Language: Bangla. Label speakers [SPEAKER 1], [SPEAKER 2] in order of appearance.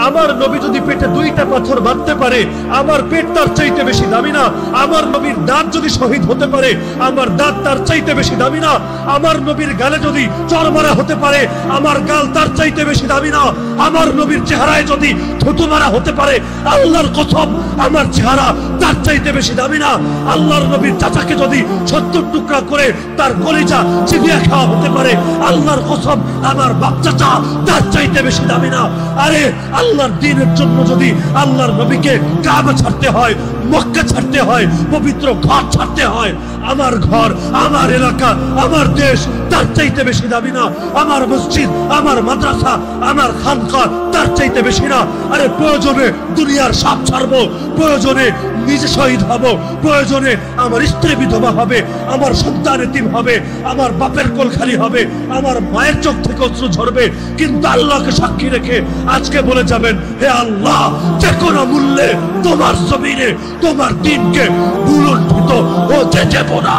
[SPEAKER 1] আমার নবী যদি পেটে 2টা পাথর বাঁধতে পারে, আমার পেট তার চাইতে বেশি দামি না? আমার নবীর দাঁত যদি শহীদ হতে পারে, আমার দাঁত তার চাইতে বেশি দামি না? আমার নবীর গালে যদি চড়মারা হতে পারে, আমার গাল তার চাইতে বেশি দামি না? আমার নবীর চেহারায় যদি থুতু মারা হতে পারে, আল্লাহর কসম আমার চেহারা তার চাইতে বেশি দামি না? আল্লাহর নবীর চাচাকে যদি 70 টুকরা করে তার কলিজা চিবিয়ে খাওয়া হতে পারে, আল্লাহর কসম আমার বাপ চাচা তার চাইতে বেশি দামি না? আরে আল্লাহর দ্বীনের জন্য যদি আল্লাহর নবীকে কাবা ছাড়তে হয়, মক্কা ছাড়তে হয়, পবিত্র ঘর ছাড়তে হয়, আমার ঘর, আমার এলাকা, আমার দেশ তার চাইতে বেশি দামি না? আমার মসজিদ, আমার মাদ্রাসা, আমার খানকা তার চাইতে বেশি না? আরে প্রয়োজনে দুনিয়ার সব ছাড়বো, প্রয়োজনে নিজে শহীদ হব, প্রয়োজনে আমার স্ত্রী বিধবা হবে, আমার সন্তান এতিম হবে, আমার বাপের কোল খালি হবে, আমার মায়ের চোখ থেকে অশ্রু ঝরবে, কিন্তু আল্লাহকে সাক্ষী রেখে আজকে বলে যাবেন, হে আল্লাহ, যে কোনো মূল্যে তোমার জমিনে তোমার দ্বীনকে ভুলুণ্ঠিত হতে দেব না।